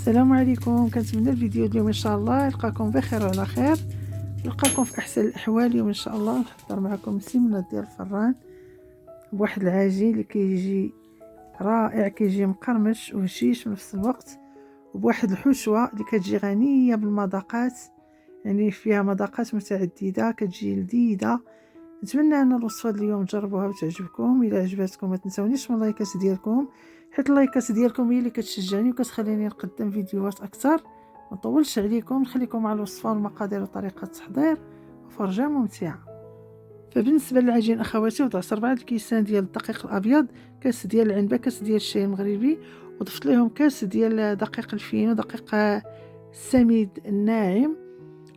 السلام عليكم. كنتمنى الفيديو اليوم ان شاء الله يلقاكم بخير وعلى خير، نلقاكم في احسن الاحوال. اليوم ان شاء الله نحضر معكم سمنه ديال الفران بواحد العجين اللي كيجي رائع، كيجي مقرمش وهشيش في نفس الوقت، وبواحد الحشوه اللي كتجي غنيه بالمذاقات، يعني فيها مذاقات متعدده، كتجي لذيذه. نتمنى ان الوصفه اليوم تجربوها وتعجبكم. الى عجبتكم ما تنسونيش من اللايكات ديالكم، حيت اللايكات ديالكم هي اللي كتشجعني وكتخليني نقدم فيديوهات اكثر. ما نطولش عليكم، نخليكم مع الوصفه والمقادير وطريقه التحضير وفرجه ممتعه. فبالنسبه للعجين اخواتي، وضعت 4 الكيسان ديال الدقيق الابيض، كاس ديال العنبه، كاس ديال الشاي المغربي، وضفت لهم كاس ديال دقيق الفينو، دقيق السميد الناعم،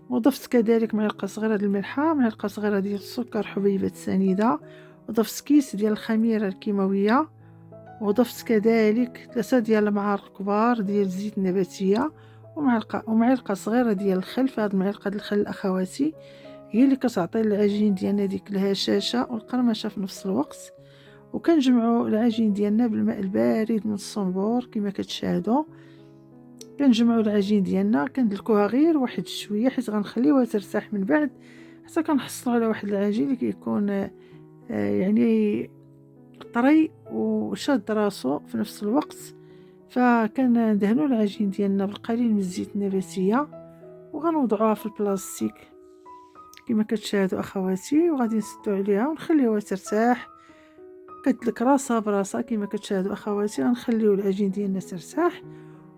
وضفت كذلك معلقه صغيره ديال الملحه، معلقه صغيره ديال السكر حبيبات سنيده، وضفت كيس ديال الخميره الكيماويه، وضفت كذلك 3 ديال المعالق كبار ديال الزيت النباتيه، ومعلقه صغيره ديال الخل. هاد المعلقه ديال الخل اخواتي هي اللي كتعطي العجين ديالنا ديك الهشاشه والقرمشه في نفس الوقت. وكنجمعوا العجين ديالنا بالماء البارد من الصنبور كما كتشاهدوا. كنجمعوا العجين ديالنا، كندلكوها غير واحد شويه حيت غنخليوها ترتاح من بعد، حتى كنحصلوا على واحد العجين اللي كيكون يعني طري وشاد راسو في نفس الوقت. فكندهنوا العجين ديالنا بالقليل من الزيت النباتيه، وغنوضعوها في البلاستيك كما كتشاهدوا اخواتي، وغادي نسدوا عليها ونخليوها ترتاح. كتدلك راسها براسها كما كتشاهدوا اخواتي. غنخليو العجين ديالنا ترتاح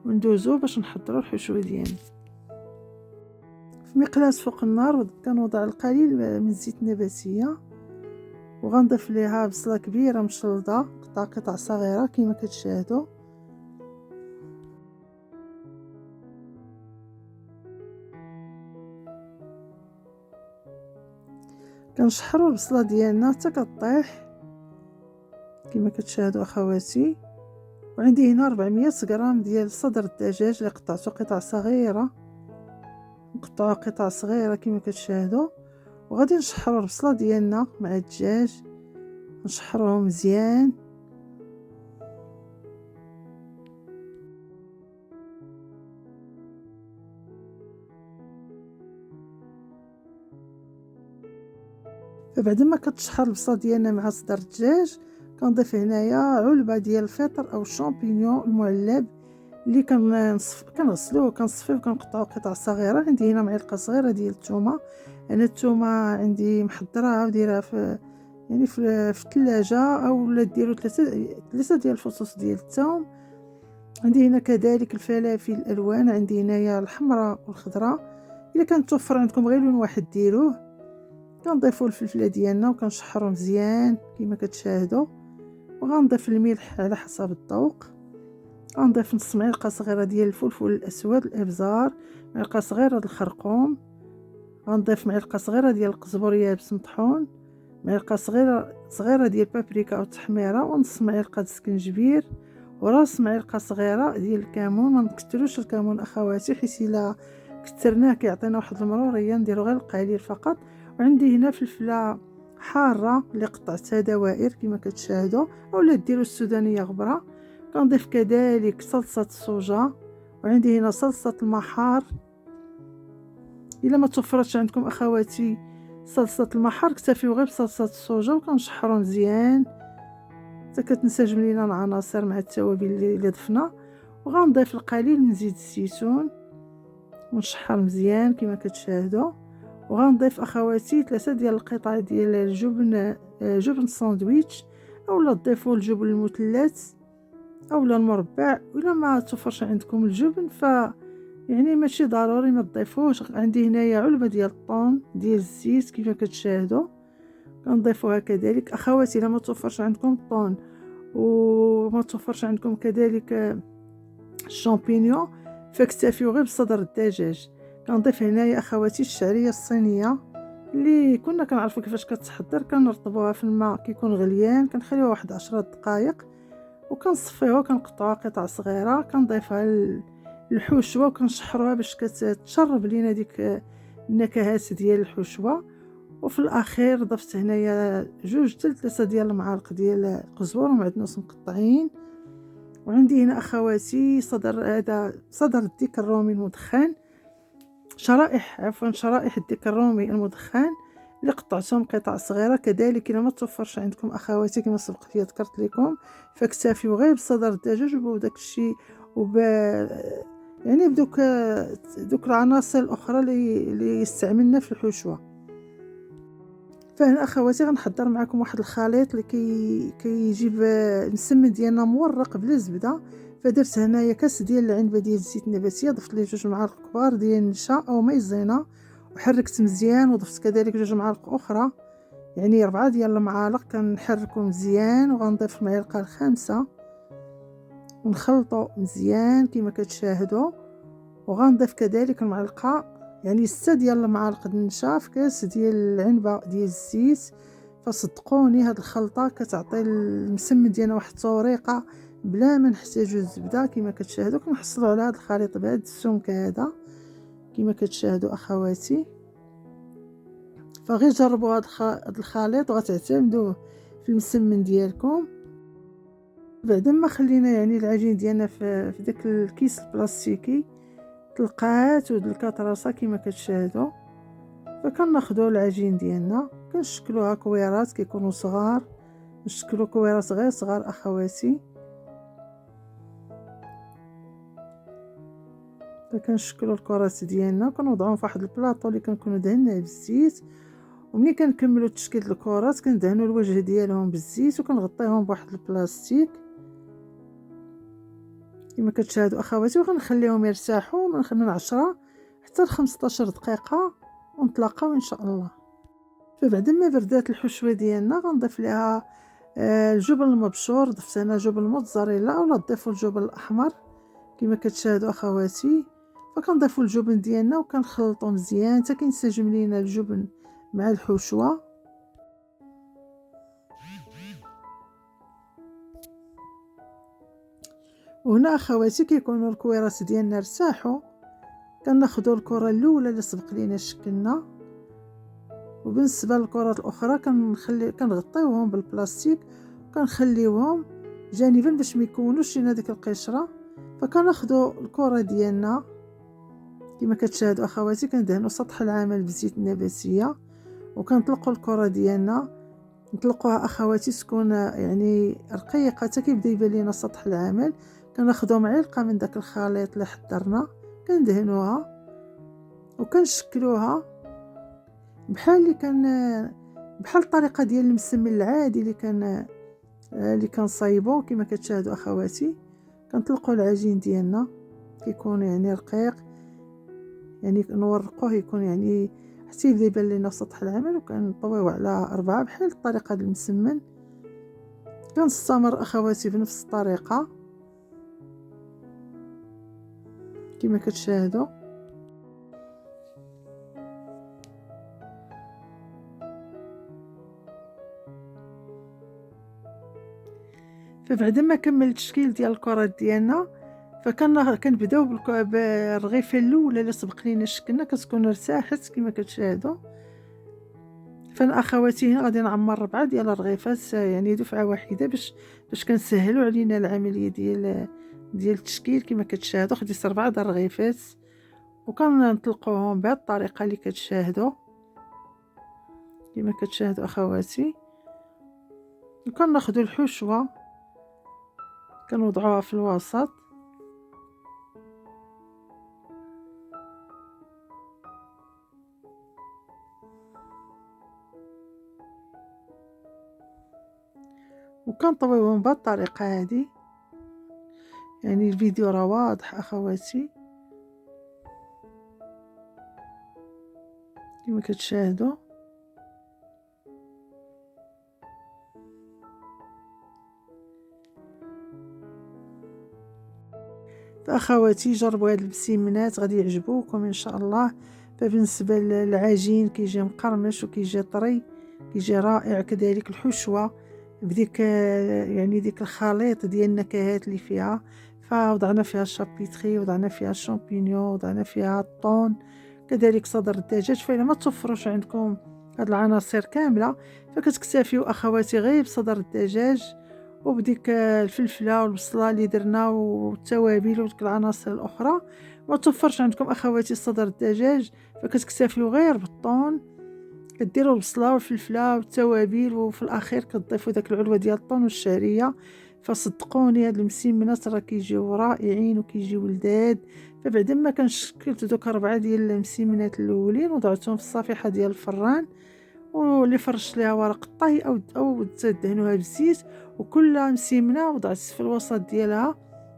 وندوزو باش نحضروا الحشوه ديالنا. في مقلاة فوق النار كنوضع القليل من الزيت النباتيه، وغنضيف ليها بصله كبيره مشلضه قطع صغيره كما كتشاهدوا. كنشحروا البصله ديالنا حتى كطيح كما كتشاهدوا اخواتي. وعندي هنا 400 غرام ديال صدر الدجاج اللي قطعته قطع صغيره، نقطعوا قطع صغيره كما كتشاهدوا. وغادي نشحروا البصله ديالنا مع الدجاج، نشحروه مزيان. فبعد ما كتشحر البصله ديالنا مع صدر الدجاج، كنضيف هنايا علبه ديال الفطر او الشامبينيون المعلب اللي كنغسلوه وكنصفيه وكنقطعوه قطع صغيره. عندي هنا معلقه صغيره ديال الثومه، انا الثومه عندي محضراها وديرها في في الثلاجه، اولا ديروا 3 ديال الفصوص ديال الثوم. عندي هنا كذلك الفلافل الالوان، عندي هنايا الحمراء والخضراء، الا كان توفر عندكم غير لون واحد ديروه. كنضيفوا الفلفله ديالنا وكنشحروا مزيان كما كتشاهدوا. وغنضيف الملح على حسب الذوق. غنضيف نص معلقه صغيره ديال الفلفل الاسود الابزار، معلقه صغيره ديال الخرقوم، غنضيف معلقه صغيره ديال القزبر يابس مطحون، معلقه صغيره ديال البابريكا او التحميره، ونص معلقه السكنجبير، وراس معلقه صغيره ديال الكمون. ما نكثروش الكمون اخواتي، حيت الا كثرناه كيعطينا واحد المروريه، نديرو غير القليل فقط. وعندي هنا فلفله حاره اللي قطعتها دوائر كما كتشاهدوا، اولا ديروا السودانيه غبره. كنضيف كذلك صلصه الصوجه، وعندي هنا صلصه المحار. الا ما توفرتش عندكم اخواتي صلصه المحار، اكتفيو غير بصلصه الصوجه، وكنشحروا مزيان حتى كتنسجم لينا العناصر مع التوابل اللي ضفنا. وغنضيف القليل من زيت الزيتون ونشحر مزيان كما كتشاهدوا. وغنضيف اخواتي 3 ديال القطع ديال الجبن، جبن ساندويتش، اولا تضيفوا الجبن المثلث اولا المربع. ولا ما توفرش عندكم الجبن يعني ماشي ضروري ما تضيفوش. عندي هنايا علبه ديال الطون ديال الزيت كيف كتشاهدوا، كنضيفوها كذلك اخواتي. الا ما توفرش عندكم الطون وما توفرش عندكم كذلك الشامبينيون، فاكتفيو غير بصدر الدجاج. كنضيف هنايا اخواتي الشعريه الصينيه اللي كنا كنعرفوا كيفاش كتحضر. كنرطبوها في الماء كيكون غليان، كنخليوها واحد 10 دقائق، وكنصفيوها كنقطعوها قطع صغيره، كنضيفها الحشوه وكنشحروها باش كتشرب لينا ديك النكهات ديال الحشوه. وفي الاخير ضفت هنايا 2 حتى 3 ديال المعالق ديال القزبر ومعدنوس مقطعين، وعندي هنا اخواتي صدر الديك الرومي المدخن، شرائح الديك الرومي المدخن اللي قطعتهم قطع صغيره. كذلك الا ما توفرش عندكم اخواتي كما سبق لي ذكرت لكم، فاكتفيوا غير بصدر الدجاج وبداك الشيء يعني دوك العناصر الاخرى اللي استعملنا في الحشوه. فهنا اخواتي غنحضر معكم واحد الخليط اللي كيجيب المسمن ديالنا مورق بلا زبده. فدرت هنايا كاس ديال العنبه ديال الزيت النباتيه، ضفت ليه 2 معالق كبار ديال النشا او مايزينا وحركت مزيان، وضفت كذلك 2 معالق اخرى يعني 4 ديال المعالق كنحركو مزيان، وغنضيف المعلقه الخامسه ونخلطو مزيان كما كتشاهدوا. وغنضيف كذلك المعلقه يعني 6 ديال المعالق النشا في كاس ديال العنبه ديال الزيت. فصدقوني هاد الخلطه كتعطي المسمن ديالنا واحد التوريقه بلا ما نحتاجو الزبده. كما كتشاهدوا كنحصلوا على هاد الخليط بهذا السمك هذا كما كتشاهدوا اخواتي. فغير جربوا هاد الخليط وغتعتمدوه في المسمن ديالكم. بعد ما خلينا يعني العجين ديالنا في داك الكيس البلاستيكي تلقات ودلكات راسها كما كتشاهدوا. فكناخذوا العجين ديالنا كنشكلوها كويرات كيكونوا صغار، نشكلوا كويرات غير صغار اخواتي. فكنشكلوا الكرات ديالنا وكنوضعوهم في واحد البلاطو اللي كنكونوا دهناه بالزيت. وملي كنكملوا تشكيل الكرات كندهنوا الوجه ديالهم بالزيت وكنغطيهم بواحد البلاستيك كما كتشاهدوا اخواتي. وغنخليهم يرتاحوا من 10 حتى ل 15 دقيقه ونتلاقاو ان شاء الله. فبعد ما بردات الحشوه ديالنا غنضيف ليها الجبن المبشور. ضفت انا جبن الموتزاريلا ولا تضيفوا الجبن الاحمر كما كتشاهدوا اخواتي. فكنضيفوا الجبن ديالنا وكنخلطوا مزيان حتى كينسجم لينا الجبن مع الحشوه. وهنا اخواتي كيكونوا الكويرات ديالنا ارتاحوا، كناخذوا الكره الاولى اللي سبق لينا شكلنا، وبالنسبه للكرات الاخرى كنغطيوهم بالبلاستيك وكنخليوهم جانبا باش ما يكونوش لينا ديك القشره. فكناخذوا الكره ديالنا كما كتشاهدوا اخواتي كندهنوا سطح العمل بالزيت النباتيه وكنطلقوا الكره ديالنا. نطلقوها اخواتي تكون يعني رقيقه حتى كيبدا يبان لينا سطح العمل. كناخذوا معلقه من داك الخليط اللي حضرنا كندهنوها وكنشكلوها بحال الطريقه ديال المسمن العادي اللي كنصايبو. كما كتشاهدوا اخواتي كنطلقوا العجين ديالنا كيكون يعني رقيق، يعني نورقوه يكون يعني حتى يبدا يبان لنا سطح العمل. وكنطويوه على 4 بحال الطريقه ديال المسمن. كنستمر اخواتي بنفس الطريقه كما كتشاهدوا. فبعد ما كملت التشكيل ديال الكرات ديالنا كنبداو بالرغيفه الاولى اللي سبق لينا شكلنا كتكون ارتاحت كما كتشاهدوا. فانا اخواتي هنا غادي نعمر 4 ديال الرغيفات يعني دفعه واحده باش كنسهلوا علينا العمليه ديال التشكيل. كما كتشاهدوا خديت 4 د الرغيفات وكنطلقوهم بهذه الطريقه اللي كتشاهدوا كما كتشاهدوا اخواتي. وكناخذوا الحشوه كنوضعوها في الوسط وكنطويوهم بهذه الطريقه هذه. يعني الفيديو راه واضح اخواتي كما كتشاهدوا. فاخواتي جربوا هاد المسمنات غادي يعجبوكم ان شاء الله. فبالنسبه للعجين كيجي مقرمش وكيجي طري كيجي رائع. كذلك الحشوه بديك يعني ديك الخليط ديال النكهات اللي فيها. فوضعنا فيها الشابيتري وضعنا فيها الشامبينيون وضعنا فيها الطون كذلك صدر الدجاج. فإلا ما توفروش عندكم هاد العناصر كامله فكتكتفيو اخواتي غير بصدر الدجاج وبديك الفلفله والبصله اللي درنا والتوابل وديك العناصر الاخرى. ما توفرش عندكم اخواتي صدر الدجاج، فكتكتفيو غير بالطون، كديروا البصله والفلفله والتوابل، وفي الاخير كتضيفوا داك العلوه ديال الطون والشعريه. فصدقوني هاد المسيمنات راه كيجيو رائعين وكيجيو لذاذ. فبعد ما كنشكلت دوك 4 ديال المسيمنات الاولين وضعتهم في الصفيحه ديال الفران، واللي فرشت ليها ورق الطهي او تدهنوها بالزيت. وكل مسيمنه وضعت في الوسط ديالها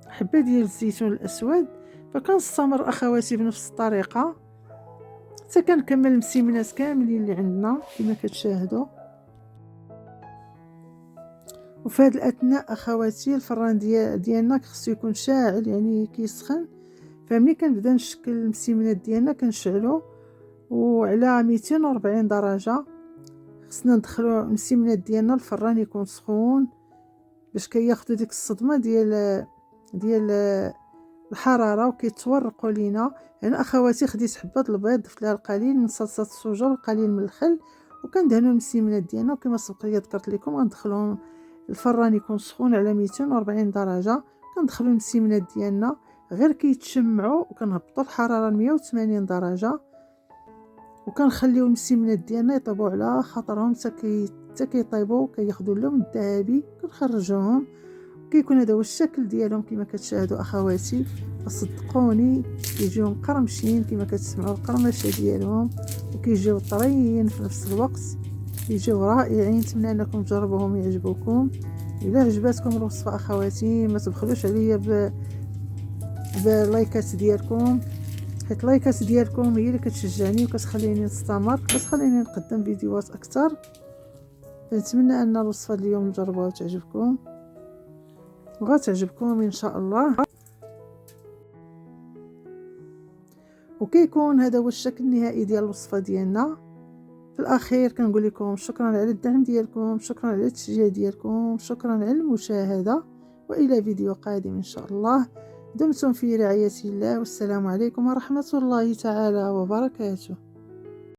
حبه ديال الزيتون الاسود. فكنستمر اخواتي بنفس الطريقه حتى كنكمل المسيمنات كاملين اللي عندنا كما كتشاهدوا. وفي هذا الاثناء اخواتي الفران ديالنا خصو يكون شاعل، يعني كيسخن. فملي كنبدا نشكل المسيمنات ديالنا كنشعلو وعلى 240 درجه. خصنا ندخلو المسيمنات ديالنا الفران يكون سخون باش كياخدو ديك الصدمه ديال الحراره وكيتورقوا لينا. هنا اخواتي خديت حبه البيض، ضفت لها القليل من صلصه الصوجه والقليل من الخل، وكندهنوا المسيمنات ديالنا. وكما سبق لي ذكرت لكم غندخلوهم الفران يكون سخون على 240 درجه. كندخلوا المسيمنات ديالنا غير كيتشمعوا، وكنهبطوا الحراره ل 180 درجه، وكنخليو المسيمنات ديالنا يطيبوا على خاطرهم حتى كيطيبوا كياخذوا اللون الذهبي. كنخرجوهم كيكون هذا هو الشكل ديالهم كما كتشاهدوا اخواتي. صدقوني كيجيو مقرمشين كما كتسمعوا القرمشه ديالهم، وكيجيو طريين في نفس الوقت، كيجيو رائعين. نتمنى انكم تجربوهم يعجبوكم. الا عجبتكم الوصفه اخواتي ما تبخلوش عليا باللايكات ديالكم، حيت اللايكات ديالكم هي اللي كتشجعني وكتخليني نستمر، كتخليني نقدم فيديوهات اكثر. نتمنى ان الوصفه اليوم تجربوها وتعجبكم، وغتعجبكم ان شاء الله. وكيكون هذا هو الشكل النهائي ديال الوصفه ديالنا. في الاخير كنقول لكم شكرا على الدعم ديالكم، شكرا على التشجيع ديالكم، شكرا على المشاهده، والى فيديو قادم ان شاء الله. دمتم في رعايه الله، والسلام عليكم ورحمه الله تعالى وبركاته.